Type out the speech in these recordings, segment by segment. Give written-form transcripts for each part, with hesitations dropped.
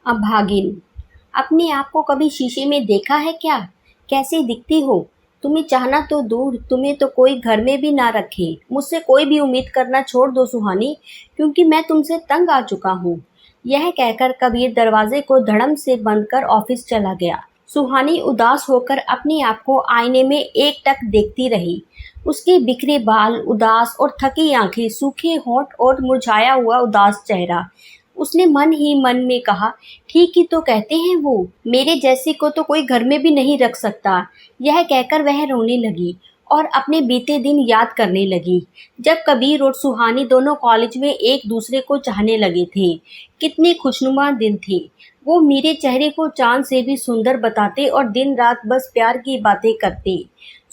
अभागिन, अपने आप को कभी शीशे में देखा है क्या? कैसी दिखती हो? तुम्हें चाहना तो दूर, तुम्हें तो कोई घर में भी ना रखे। मुझसे कोई भी उम्मीद करना छोड़ दो सुहानी, क्योंकि मैं तुमसे तंग आ चुका हूँ। यह कहकर कबीर दरवाजे को धड़म से बंद कर ऑफिस चला गया। सुहानी उदास होकर अपने आप को आईने में एकटक देखती रही। उसके बिखरे बाल, उदास और थकी आंखें, सूखे होंठ और मुरझाया हुआ उदास चेहरा। उसने मन ही मन में कहा, ठीक ही तो कहते हैं वो, मेरे जैसे को तो कोई घर में भी नहीं रख सकता। यह कहकर वह रोने लगी और अपने बीते दिन याद करने लगी, जब कबीर और सुहानी दोनों कॉलेज में एक दूसरे को चाहने लगे थे। कितने खुशनुमा दिन थे। वो मेरे चेहरे को चांद से भी सुंदर बताते और दिन रात बस प्यार की बातें करते।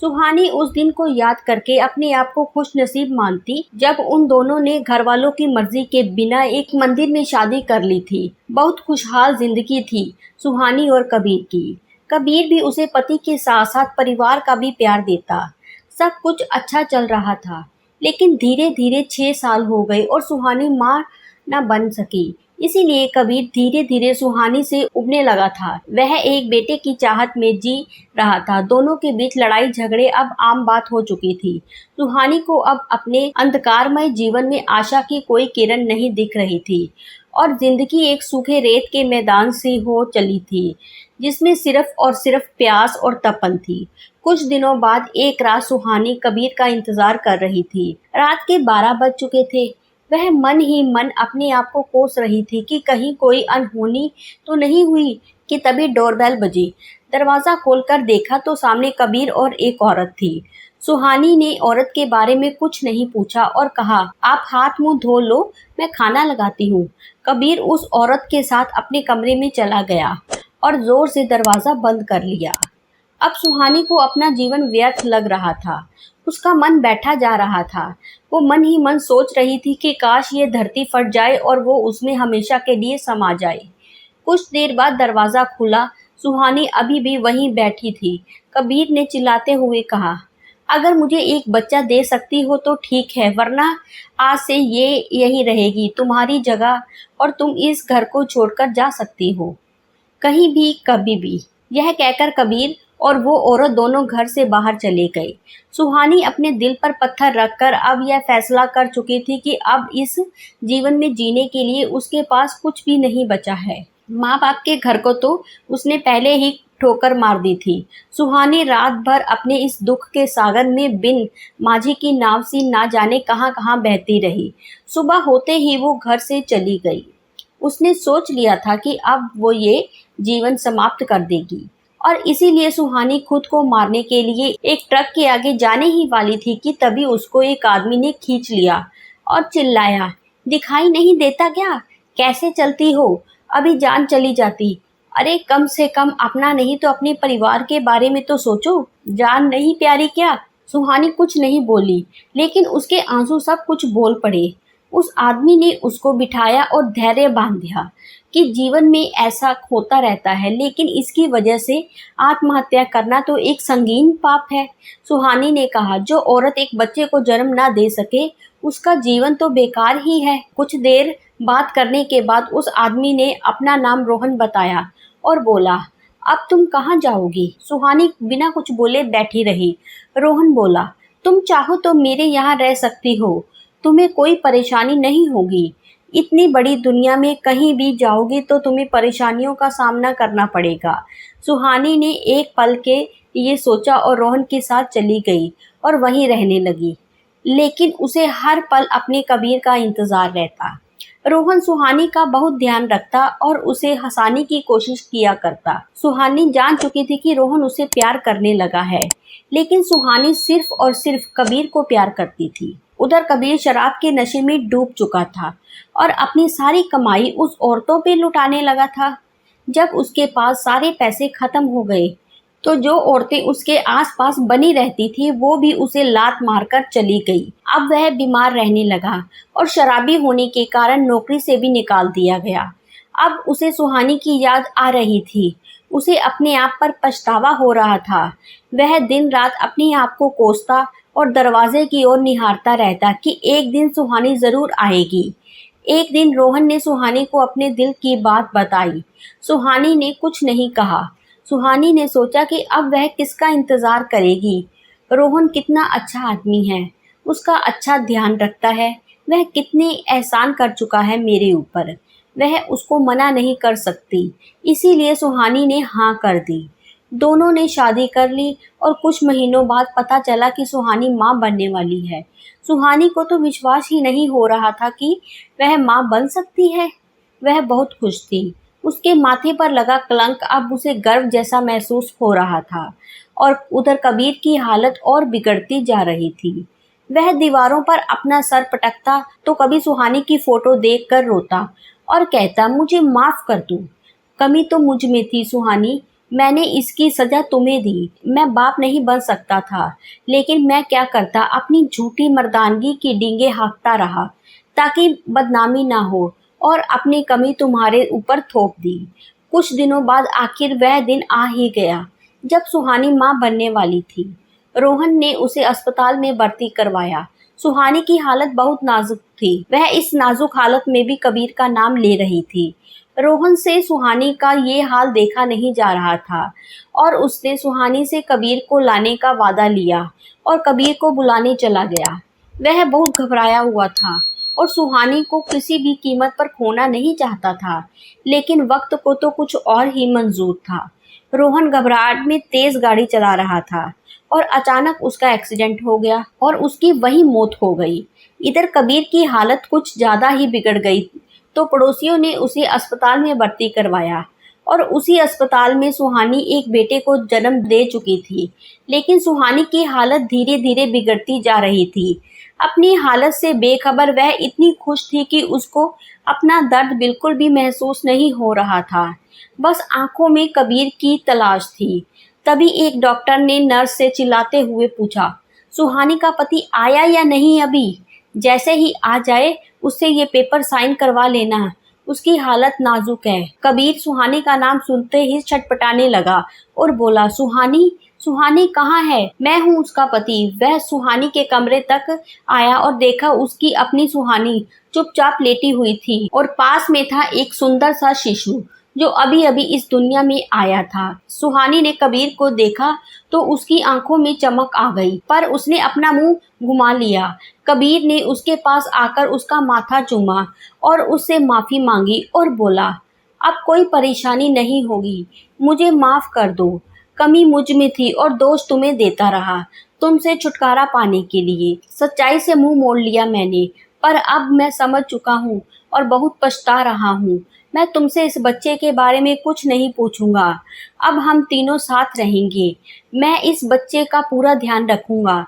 सुहानी उस दिन को याद करके अपने आप को खुश नसीब मानती, जब उन दोनों ने घर वालों की मर्जी के बिना एक मंदिर में शादी कर ली थी। बहुत खुशहाल जिंदगी थी सुहानी और कबीर की। कबीर भी उसे पति के साथ साथ परिवार का भी प्यार देता। सब कुछ अच्छा चल रहा था, लेकिन धीरे धीरे 6 साल हो गए और सुहानी माँ न बन सकी। इसीलिए कबीर धीरे धीरे सुहानी से उबने लगा था। वह एक बेटे की चाहत में जी रहा था। दोनों के बीच लड़ाई झगड़े अब आम बात हो चुकी थी। सुहानी को अब अपने अंधकारमय जीवन में आशा की कोई किरण नहीं दिख रही थी और जिंदगी एक सूखे रेत के मैदान से हो चली थी, जिसमें सिर्फ और सिर्फ प्यास और तपन थी। कुछ दिनों बाद एक रात सुहानी कबीर का इंतजार कर रही थी। रात के 12 बज चुके थे। वह मन ही मन अपने आप को कोस रही थी कि कहीं कोई अनहोनी तो नहीं हुई कि तभी डोरबेल बजी। दरवाजा खोलकर देखा तो सामने कबीर और एक औरत थी। सुहानी ने औरत के बारे में कुछ नहीं पूछा और कहा, आप हाथ मुंह धो लो, मैं खाना लगाती हूँ। कबीर उस औरत के साथ अपने कमरे में चला गया और जोर से दरवाजा बंद कर लिया। अब सुहानी को अपना जीवन व्यर्थ लग रहा था। उसका मन बैठा जा रहा था। वो मन ही मन सोच रही थी कि काश ये धरती फट जाए और वो उसमें हमेशा के लिए समा जाए। कुछ देर बाद दरवाजा खुला। सुहानी अभी भी वहीं बैठी थी। कबीर ने चिल्लाते हुए कहा, अगर मुझे एक बच्चा दे सकती हो तो ठीक है, वरना आज से ये यही रहेगी तुम्हारी जगह और तुम इस घर को छोड़कर जा सकती हो, कहीं भी कभी भी। यह कहकर कबीर और वो औरत दोनों घर से बाहर चले गए। सुहानी अपने दिल पर पत्थर रखकर अब यह फैसला कर चुकी थी कि अब इस जीवन में जीने के लिए उसके पास कुछ भी नहीं बचा है। माँ बाप के घर को तो उसने पहले ही ठोकर मार दी थी। सुहानी रात भर अपने इस दुख के सागर में बिन माझी की नाव सी ना जाने कहाँ कहाँ बहती रही। सुबह होते ही वो घर से चली गई। उसने सोच लिया था कि अब वो ये जीवन समाप्त कर देगी और इसीलिए सुहानी खुद को मारने के लिए एक ट्रक के आगे जाने ही वाली थी कि तभी उसको एक आदमी ने खींच लिया और चिल्लाया, दिखाई नहीं देता क्या? कैसे चलती हो? अभी जान चली जाती। अरे कम से कम अपना नहीं तो अपने परिवार के बारे में तो सोचो। जान नहीं प्यारी क्या? सुहानी कुछ नहीं बोली, लेकिन उसके आंसू सब कुछ बोल पड़े। उस आदमी ने उसको बिठाया और धैर्य बांध दिया कि जीवन में ऐसा होता रहता है, लेकिन इसकी वजह से आत्महत्या करना तो एक संगीन पाप है। सुहानी ने कहा, जो औरत एक बच्चे को जन्म ना दे सके उसका जीवन तो बेकार ही है। कुछ देर बात करने के बाद उस आदमी ने अपना नाम रोहन बताया और बोला, अब तुम कहाँ जाओगी? सुहानी बिना कुछ बोले बैठी रही। रोहन बोला, तुम चाहो तो मेरे यहाँ रह सकती हो, तुम्हें कोई परेशानी नहीं होगी। इतनी बड़ी दुनिया में कहीं भी जाओगी तो तुम्हें परेशानियों का सामना करना पड़ेगा। सुहानी ने एक पल के ये सोचा और रोहन के साथ चली गई और वहीं रहने लगी, लेकिन उसे हर पल अपने कबीर का इंतजार रहता। रोहन सुहानी का बहुत ध्यान रखता और उसे हंसाने की कोशिश किया करता। सुहानी जान चुकी थी कि रोहन उसे प्यार करने लगा है, लेकिन सुहानी सिर्फ और सिर्फ कबीर को प्यार करती थी। उधर कबीर शराब के नशे में डूब चुका था और अपनी सारी कमाई उस औरतों पे लुटाने लगा था। जब उसके पास सारे पैसे खत्म हो गए तो जो औरतें उसके आसपास बनी रहती थी वो भी उसे लात मारकर चली गई। अब वह बीमार रहने लगा और शराबी होने के कारण नौकरी से भी निकाल दिया गया। अब उसे सुहानी की याद आ रही थी। उसे अपने आप पर पछतावा हो रहा था। वह दिन रात अपने आप को कोसता और दरवाजे की ओर निहारता रहता कि एक दिन सुहानी जरूर आएगी। एक दिन रोहन ने सुहानी को अपने दिल की बात बताई। सुहानी ने कुछ नहीं कहा। सुहानी ने सोचा कि अब वह किसका इंतज़ार करेगी। रोहन कितना अच्छा आदमी है, उसका अच्छा ध्यान रखता है, वह कितने एहसान कर चुका है मेरे ऊपर, वह उसको मना नहीं कर सकती। इसीलिए सुहानी ने हाँ कर दी। दोनों ने शादी कर ली और कुछ महीनों बाद पता चला कि सुहानी माँ बनने वाली है। सुहानी को तो विश्वास ही नहीं हो रहा था कि वह माँ बन सकती है। वह बहुत खुश थी। उसके माथे पर लगा कलंक अब उसे गर्व जैसा महसूस हो रहा था और उधर कबीर की हालत और बिगड़ती जा रही थी। वह दीवारों पर अपना सर पटकता तो कभी सुहानी की फोटो देखकर रोता और कहता, मुझे माफ कर दो, कमी तो मुझ में थी सुहानी, मैंने इसकी सजा तुम्हें दी। मैं बाप नहीं बन सकता था, लेकिन मैं क्या करता, अपनी झूठी मर्दानगी की डींगे हाँकता रहा ताकि बदनामी ना हो और अपनी कमी तुम्हारे ऊपर थोप दी। कुछ दिनों बाद आखिर वह दिन आ ही गया जब सुहानी माँ बनने वाली थी। रोहन ने उसे अस्पताल में भर्ती करवाया। सुहानी की हालत बहुत नाजुक थी। वह इस नाजुक हालत में भी कबीर का नाम ले रही थी। रोहन से सुहानी का ये हाल देखा नहीं जा रहा था और उसने सुहानी से कबीर को लाने का वादा लिया और कबीर को बुलाने चला गया। वह बहुत घबराया हुआ था और सुहानी को किसी भी कीमत पर खोना नहीं चाहता था, लेकिन वक्त को तो कुछ और ही मंजूर था। रोहन घबराहट में तेज गाड़ी चला रहा था और अचानक उसका एक्सीडेंट हो गया और उसकी वहीं मौत हो गई। इधर कबीर की हालत कुछ ज़्यादा ही बिगड़ गई तो पड़ोसियों ने उसे अस्पताल में भर्ती करवाया और उसी अस्पताल में सुहानी एक बेटे को जन्म दे चुकी थी। लेकिन सुहानी की हालत धीरे धीरे बिगड़ती जा रही थी। अपनी हालत से बेखबर वह इतनी खुश थी कि उसको अपना दर्द बिल्कुल भी महसूस नहीं हो रहा था। बस आंखों में कबीर की तलाश थी। तभी एक डॉक्टर ने नर्स से चिल्लाते हुए पूछा, सुहानी का पति आया या नहीं अभी? जैसे ही आ जाए उससे ये पेपर साइन करवा लेना, उसकी हालत नाजुक है। कबीर सुहानी का नाम सुनते ही छटपटाने लगा और बोला, सुहानी? सुहानी कहाँ है? मैं हूँ उसका पति। वह सुहानी के कमरे तक आया और देखा उसकी अपनी सुहानी चुपचाप लेटी हुई थी और पास में था एक सुंदर सा शिशु जो अभी अभी इस दुनिया में आया था। सुहानी ने कबीर को देखा तो उसकी आंखों में चमक आ गई, पर उसने अपना मुंह घुमा लिया। कबीर ने उसके पास आकर उसका माथा चूमा और उससे माफ़ी मांगी और बोला, अब कोई परेशानी नहीं होगी, मुझे माफ़ कर दो। कमी मुझ में थी और दोष तुम्हें देता रहा। तुमसे छुटकारा पाने के लिए सच्चाई से मुंह मोड़ लिया मैंने, पर अब मैं समझ चुका हूँ और बहुत पछता रहा हूँ। मैं तुमसे इस बच्चे के बारे में कुछ नहीं पूछूंगा। अब हम तीनों साथ रहेंगे। मैं इस बच्चे का पूरा ध्यान रखूंगा।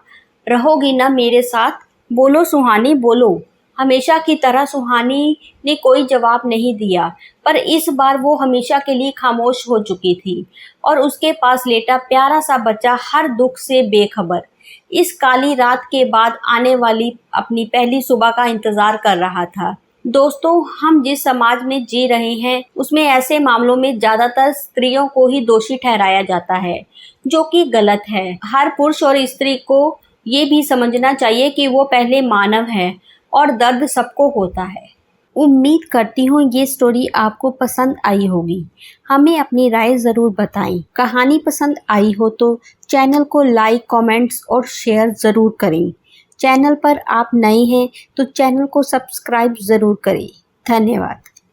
रहोगी ना मेरे साथ? बोलो सुहानी, बोलो। हमेशा की तरह सुहानी ने कोई जवाब नहीं दिया, पर इस बार वो हमेशा के लिए खामोश हो चुकी थी और उसके पास लेटा प्यारा सा बच्चा हर दुख से बेखबर इस काली रात के बाद आने वाली अपनी पहली सुबह का इंतजार कर रहा था। दोस्तों, हम जिस समाज में जी रहे हैं उसमें ऐसे मामलों में ज़्यादातर स्त्रियों को ही दोषी ठहराया जाता है, जो कि गलत है। हर पुरुष और स्त्री को ये भी समझना चाहिए कि वो पहले मानव है और दर्द सबको होता है। उम्मीद करती हूँ ये स्टोरी आपको पसंद आई होगी। हमें अपनी राय ज़रूर बताएं। कहानी पसंद आई हो तो चैनल को लाइक, कमेंट्स और शेयर ज़रूर करें। चैनल पर आप नए हैं तो चैनल को सब्सक्राइब ज़रूर करें। धन्यवाद।